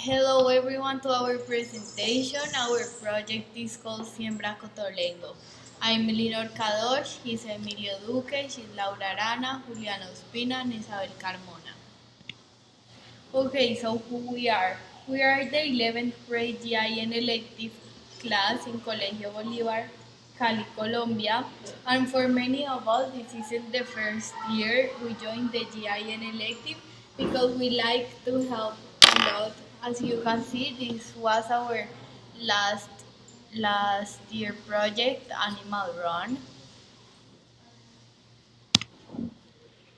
Hello everyone to our presentation. Our project is called Siembra Colegio. I'm Linor Kadosh, he's Emilio Duque, she's Laura Arana, Juliano Espina, and Isabel Carmona. Okay, so who we are? We are the 11th grade GIN elective class in Colegio Bolivar, Cali, Colombia. And for many of us, this isn't the first year we joined the GIN elective because we like to help a lot. As you can see, this was our last last year project, Animal Run.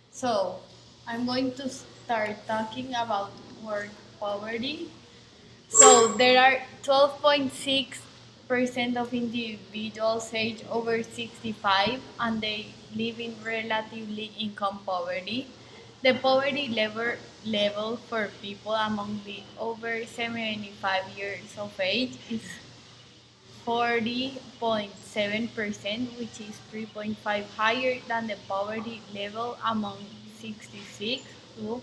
So I'm going to start talking about work poverty. So there are 12.6% of individuals aged over 65 and they live in relatively income poverty. The poverty level for people among the over 75 years of age is 40.7%, which is 3.5 higher than the poverty level among 66 to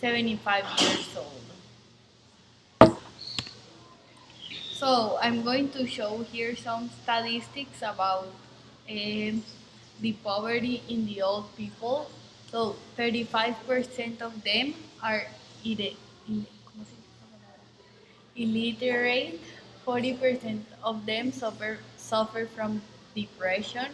75 years old. So I'm going to show here some statistics about the poverty in the old people. So 35% of them are illiterate, 40% of them suffer from depression,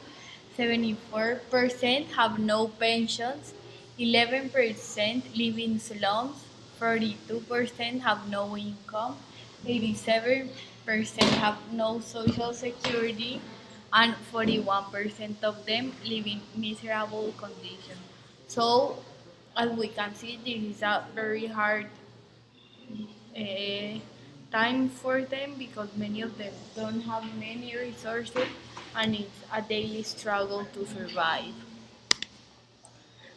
74% have no pensions, 11% live in slums, 42% have no income, 87% have no social security, and 41% of them live in miserable conditions. So, as we can see, this is a very hard uh, time for them because many of them don't have many resources and it's a daily struggle to survive.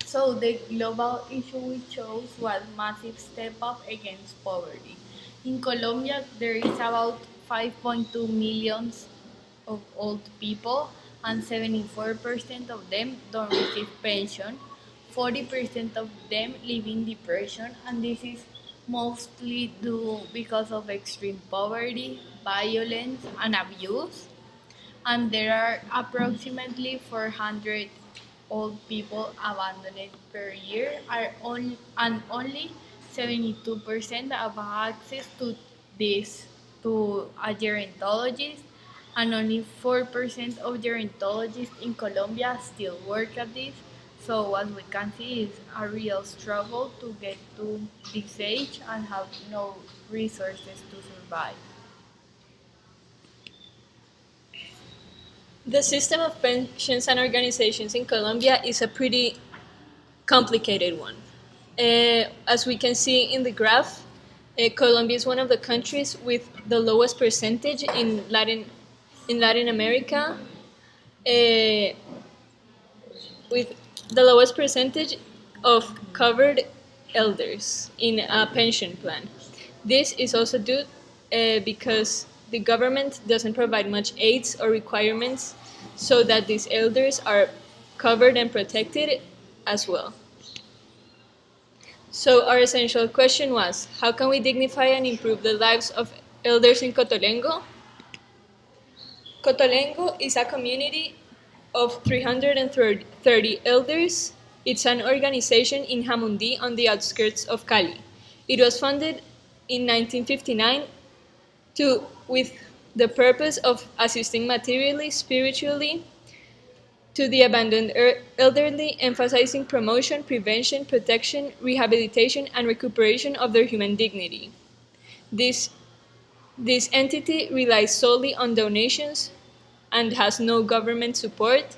So the global issue we chose was massive step up against poverty. In Colombia, there is about 5.2 millions of old people and 74% of them don't receive pension. 40% of them live in depression and this is mostly due because of extreme poverty, violence and abuse. And there are approximately 400 old people abandoned per year and only 72% have access to this to a gerontologist and only 4% of gerontologists in Colombia still work at this. So what we can see is a real struggle to get to this age and have no resources to survive. The system of pensions and organizations in Colombia is a pretty complicated one. As we can see in the graph, Colombia is one of the countries with the lowest percentage in Latin America, with the lowest percentage of covered elders in a pension plan. This is also due because the government doesn't provide much aids or requirements so that these elders are covered and protected as well. So our essential question was, how can we dignify and improve the lives of elders in Cotolengo? Cotolengo is a community of 330 elders. It's an organization in Jamundí on the outskirts of Cali. It was founded in 1959 with the purpose of assisting materially, spiritually, to the abandoned elderly, emphasizing promotion, prevention, protection, rehabilitation, and recuperation of their human dignity. This entity relies solely on donations and has no government support.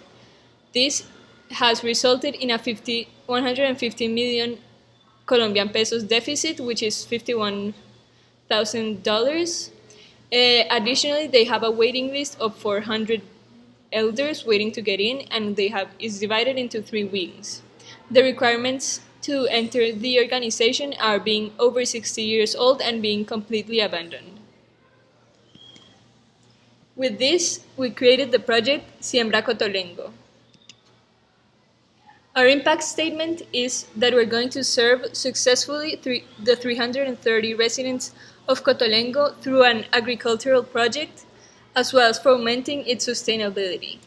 This has resulted in a 150 million Colombian pesos deficit, which is $51,000. Additionally, they have a waiting list of 400 elders waiting to get in, and is divided into 3 wings. The requirements to enter the organization are being over 60 years old and being completely abandoned. With this, we created the project Siembra Colegio. Our impact statement is that we're going to serve successfully the 330 residents of Cotolengo through an agricultural project, as well as fomenting its sustainability.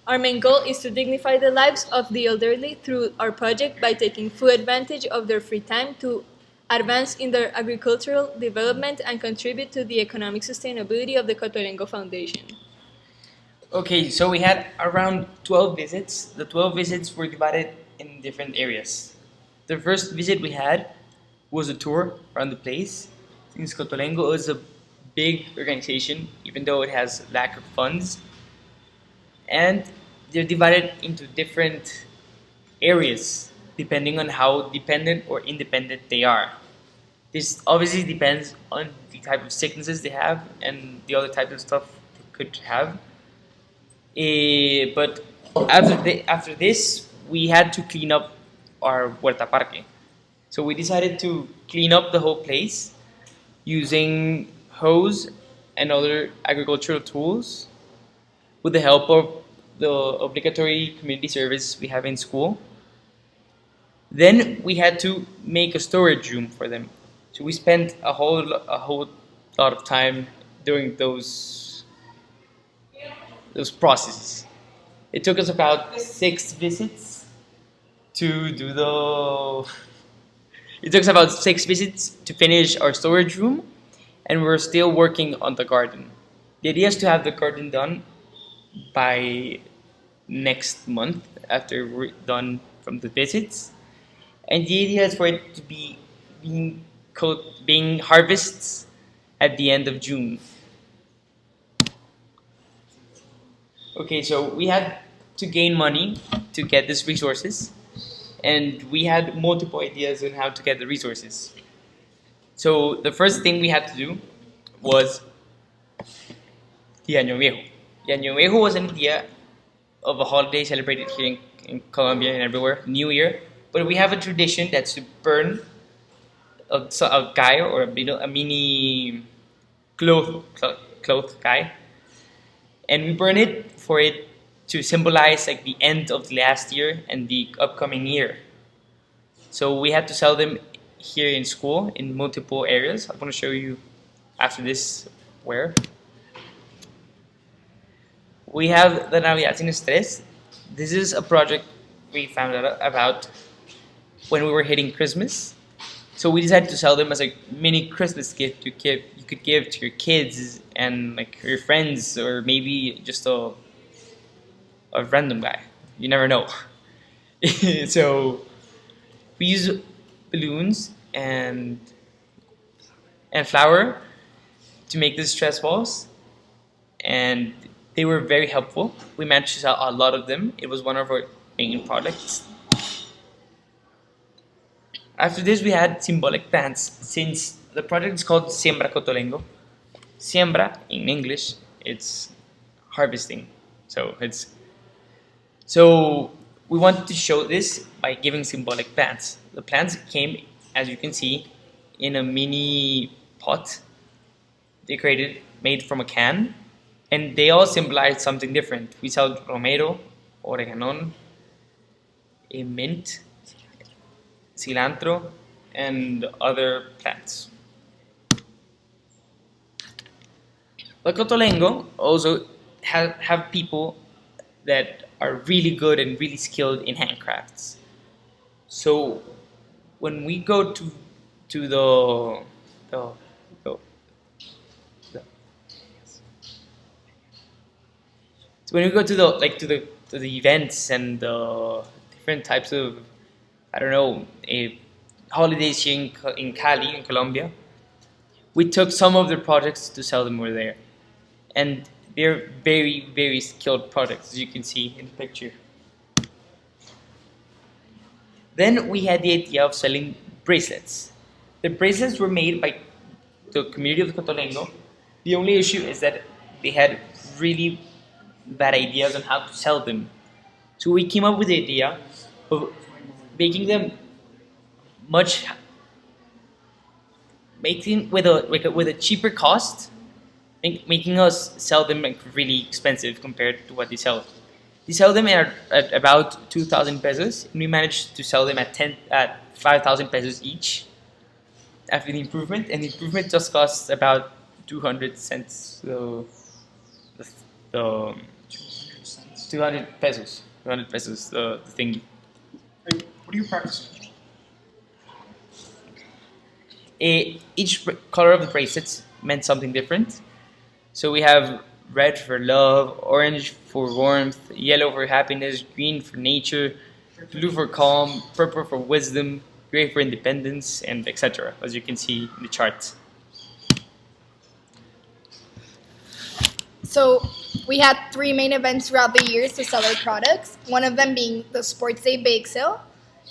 Our main goal is to dignify the lives of the elderly through our project by taking full advantage of their free time to advance in their agricultural development and contribute to the economic sustainability of the Cotolengo Foundation. Okay, so we had around 12 visits. The 12 visits were divided in different areas. The first visit we had was a tour around the place. Since Cotolengo is a big organization, even though it has lack of funds, and they're divided into different areas depending on how dependent or independent they are. This obviously depends on the type of sicknesses they have and the other type of stuff they could have. But after this, we had to clean up our Huerta Parque. So we decided to clean up the whole place using hose and other agricultural tools with the help of the obligatory community service we have in school. Then we had to make a storage room for them. So we spent a whole lot of time doing those processes. It took us about 6 visits to do the. It took us about 6 visits to finish our storage room, and we're still working on the garden. The idea is to have the garden done by next month after we're done from the visits, and the idea is for it to be being harvests at the end of June. Okay, so we had to gain money to get these resources, and we had multiple ideas on how to get the resources. So the first thing we had to do was the Año Viejo. The Año Viejo was an idea of a holiday celebrated here in Colombia and everywhere, New Year. But we have a tradition that's to burn a guy or a mini cloth guy, and we burn it for it to symbolize like the end of the last year and the upcoming year. So we had to sell them here in school in multiple areas. I'm going to show you after this where. We have the Navidad Sin Estrés. This is a project we found out about when we were hitting Christmas. So we decided to sell them as a mini Christmas gift you could give to your kids and like your friends, or maybe just a random guy. You never know. So we use balloons and flour to make these stress balls, and they were very helpful. We managed to sell a lot of them. It was one of our main products. After this, we had symbolic plants. Since the project is called Siembra Cotolengo, Siembra in English, it's harvesting. So we wanted to show this by giving symbolic plants. The plants came, as you can see, in a mini pot, decorated, made from a can, and they all symbolize something different. We sell romero, oregano, a mint, cilantro, and other plants. But Cotolengo also have people that are really good and really skilled in handcrafts. So when we go to the, the, the so when we go to the events and the different types of, I don't know, holidays here in Cali, in Colombia, we took some of their projects to sell them over there. And they're very, very skilled products, as you can see in the picture. Then we had the idea of selling bracelets. The bracelets were made by the community of Cotolengo. The only issue is that they had really bad ideas on how to sell them. So we came up with the idea of making them making with a cheaper cost, making us sell them like really expensive compared to what they sell. They sell them at about 2,000 pesos, and we managed to sell them at 5,000 pesos each after the improvement, and the improvement just costs about 200 cents. So the 200 pesos, 200 pesos, the thingy. Hey, what are you practicing? Each color of the bracelets meant something different. So we have red for love, orange for warmth, yellow for happiness, green for nature, blue for calm, purple for wisdom, gray for independence, and etc. As you can see in the charts. So we had three main events throughout the years to sell our products. One of them being the Sports Day Bake Sale,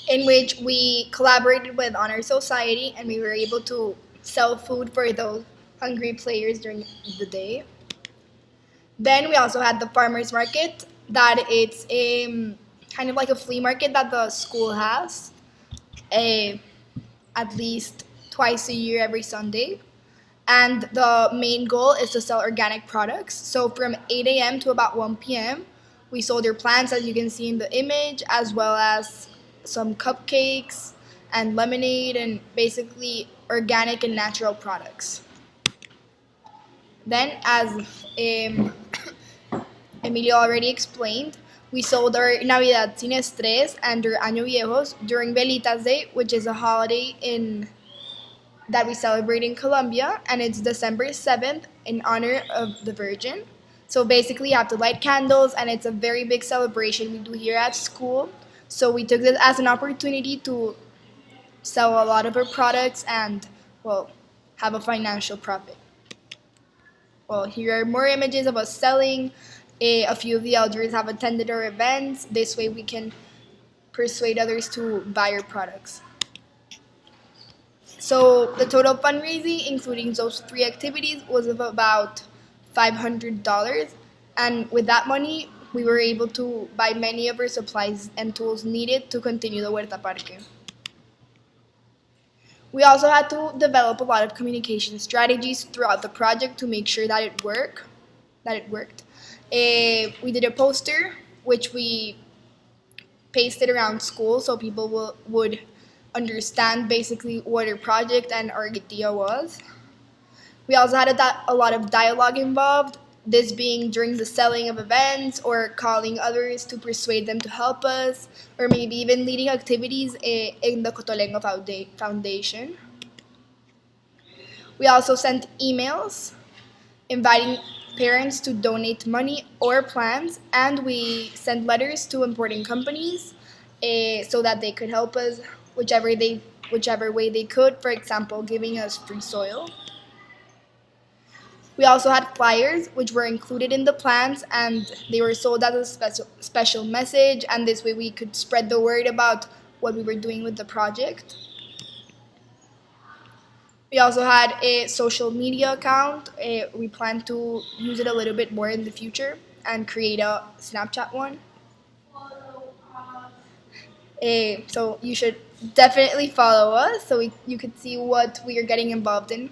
in which we collaborated with Honor Society and we were able to sell food for those hungry players during the day. Then we also had the farmers market, that it's kind of like a flea market that the school has, at least twice a year every Sunday. And the main goal is to sell organic products. So from 8 a.m. to about 1 p.m., we sold our plants, as you can see in the image, as well as some cupcakes and lemonade and basically organic and natural products. Then, as Emilio already explained, we sold our Navidad Sin Estrés and our Año Viejos during Velitas Day, which is a holiday that we celebrate in Colombia, and it's December 7th in honor of the Virgin. So basically, you have to light candles, and it's a very big celebration we do here at school. So we took this as an opportunity to sell a lot of our products and, well, have a financial profit. Well, here are more images of us selling. A few of the elders have attended our events. This way we can persuade others to buy our products. So the total fundraising, including those three activities, was of about $500. And with that money, we were able to buy many of our supplies and tools needed to continue the Huerta Parque. We also had to develop a lot of communication strategies throughout the project to make sure that it worked. We did a poster, which we pasted around school so people would understand basically what our project and our idea was. We also had a lot of dialogue involved, this being during the selling of events or calling others to persuade them to help us, or maybe even leading activities in the Cotolengo Foundation. We also sent emails inviting parents to donate money or plans, and we sent letters to important companies so that they could help us whichever way they could, for example, giving us free soil. We also had flyers, which were included in the plans, and they were sold as a special message, and this way we could spread the word about what we were doing with the project. We also had a social media account. We plan to use it a little bit more in the future and create a Snapchat one. So you should definitely follow us so you could see what we are getting involved in.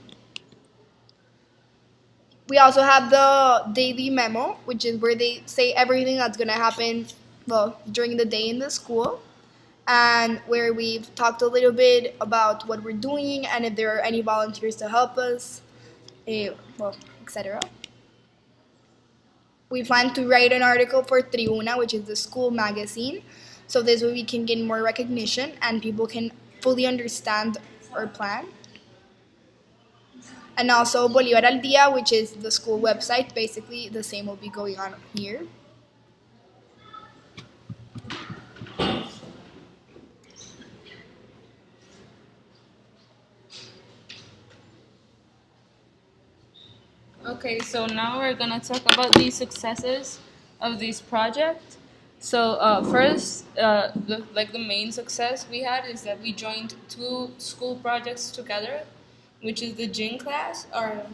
We also have the daily memo, which is where they say everything that's going to happen, well, during the day in the school, and where we've talked a little bit about what we're doing and if there are any volunteers to help us, etc. We plan to write an article for Tribuna, which is the school magazine, so this way we can gain more recognition and people can fully understand our plan. And also Bolivar al Día, which is the school website. Basically, the same will be going on here. Okay, so now we're gonna talk about the successes of this project. So first, the main success we had is that we joined two school projects together, which is the gym class, our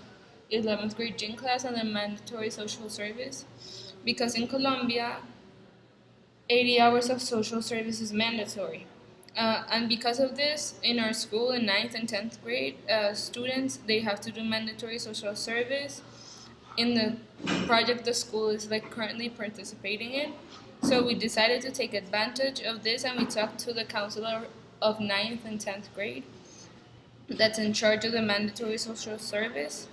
11th grade gym class, and the mandatory social service. Because in Colombia, 80 hours of social service is mandatory. And because of this, in our school, in 9th and 10th grade, students, they have to do mandatory social service in the project the school is currently participating in. So we decided to take advantage of this and we talked to the counselor of ninth and 10th grade that's in charge of the mandatory social service.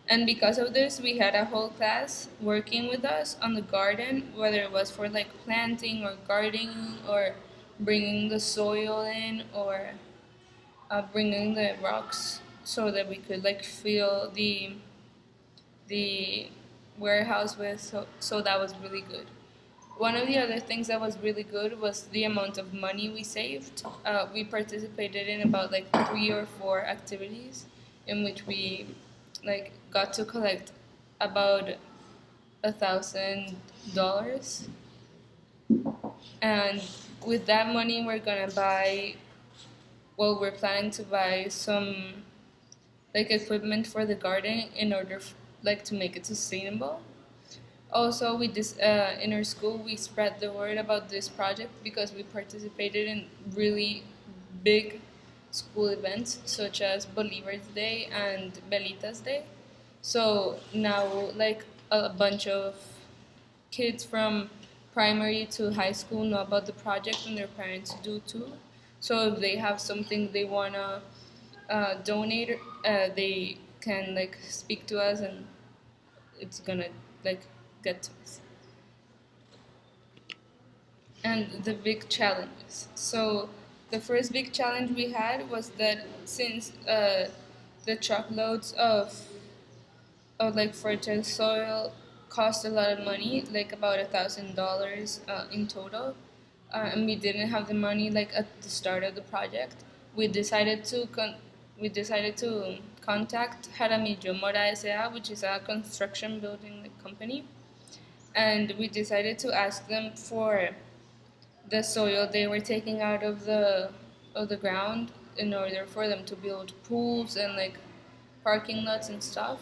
And because of this, we had a whole class working with us on the garden, whether it was for like planting or gardening or bringing the soil in or bringing the rocks so that we could like fill the warehouse with. So that was really good. One of the other things that was really good was the amount of money we saved. We participated in about like 3 or 4 activities in which we like got to collect about $1,000, and with that money we're gonna buy. Well, we're planning to buy some like equipment for the garden in order like to make it sustainable. Also, in our school we spread the word about this project because we participated in really big school events such as Bolivar's Day and Belita's Day. So now, like a bunch of kids from primary to high school know about the project, and their parents do too. So if they have something they wanna donate, they can like speak to us, and it's gonna like get to us. And the big challenges. So the first big challenge we had was that since the truckloads of like fertile soil cost a lot of money, like about $1,000 in total, and we didn't have the money like at the start of the project. We decided to contact Jaramillo Mora S.A., which is a construction building like, company, and we decided to ask them for the soil they were taking out of the ground in order for them to build pools and like parking lots and stuff.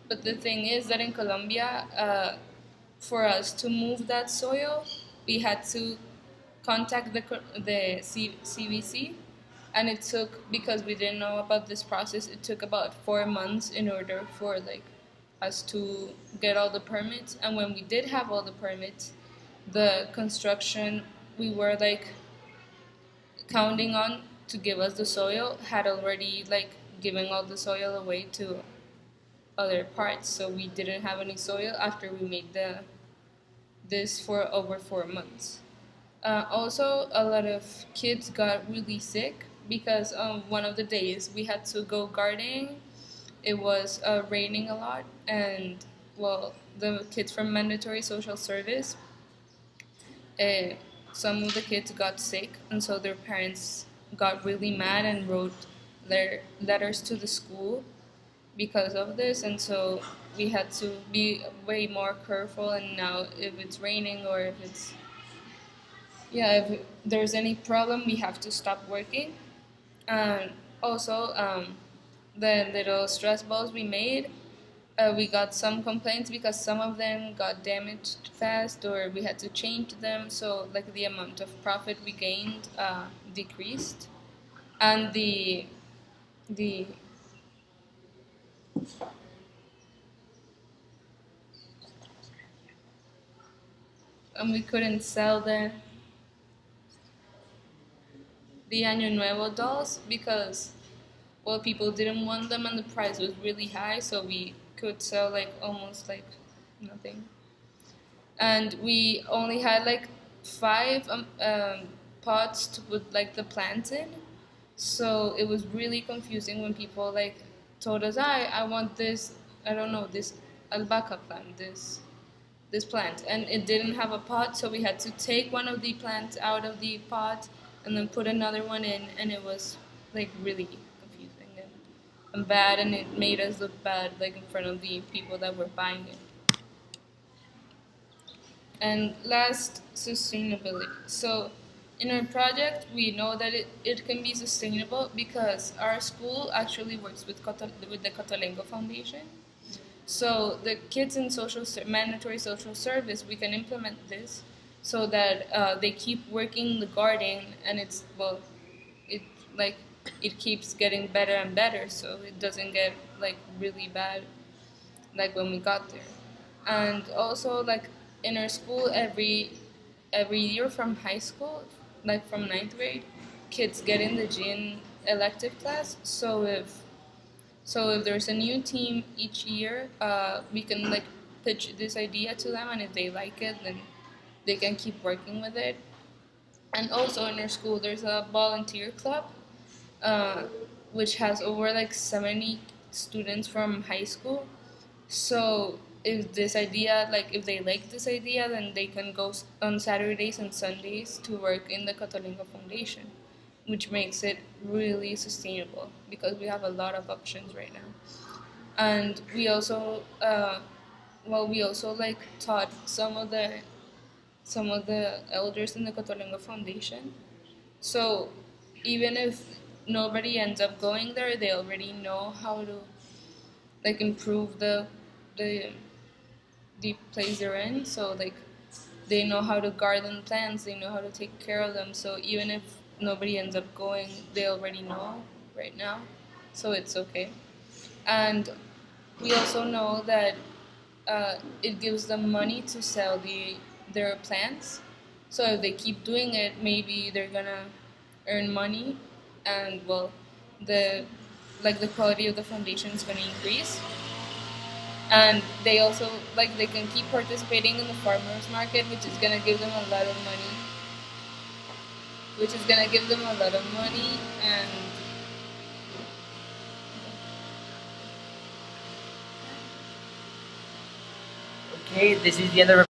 But the thing is that in Colombia, for us to move that soil, we had to contact the CBC, and it took, because we didn't know about this process, it took about 4 months in order for like us to get all the permits. And when we did have all the permits, the construction we were like counting on to give us the soil had already like given all the soil away to other parts, so we didn't have any soil after we made this for over 4 months. Also, a lot of kids got really sick because one of the days we had to go gardening. It was raining a lot, and well, the kids from mandatory social service, uh, some of the kids got sick, and so their parents got really mad and wrote their letters to the school because of this, and so we had to be way more careful. And now, if it's raining or if there's any problem, we have to stop working. And also, the little stress balls we made, we got some complaints because some of them got damaged fast, or we had to change them. So, like the amount of profit we gained decreased, and the and we couldn't sell the Año Nuevo dolls because, well, people didn't want them and the price was really high, so we could sell like almost like nothing. And we only had like 5 pots to put like the plants in, so it was really confusing when people like told us, I want this, I don't know, this albahaca plant, this plant, and it didn't have a pot, so we had to take one of the plants out of the pot and then put another one in, and it was like really confusing and bad, and it made us look bad like in front of the people that were buying it. And last, sustainability. So in our project, we know that it can be sustainable because our school actually works with with the Cotolengo Foundation. So the kids in mandatory social service, we can implement this so that they keep working the garden, and it like it keeps getting better and better, so it doesn't get like really bad like when we got there. And also, like in our school, every year from high school, like from ninth grade, kids get in the gene elective class. So if there's a new team each year, we can like pitch this idea to them, and if they like it, then they can keep working with it. And also in our school, there's a volunteer club, uh, which has over like 70 students from high school. So if this idea, like if they like this idea, then they can go on Saturdays and Sundays to work in the Catalinga Foundation, which makes it really sustainable because we have a lot of options right now. And we also like taught some of the elders in the Catalinga Foundation. So even if nobody ends up going there, they already know how to like improve the the place they're in. So like they know how to garden plants, they know how to take care of them. So even if nobody ends up going, they already know right now. So it's okay. And we also know that it gives them money to sell their plants. So if they keep doing it, maybe they're gonna earn money, and well, the quality of the foundation is gonna increase. And they also like they can keep participating in the farmers market, which is gonna give them a lot of money. And Okay, this is the end of our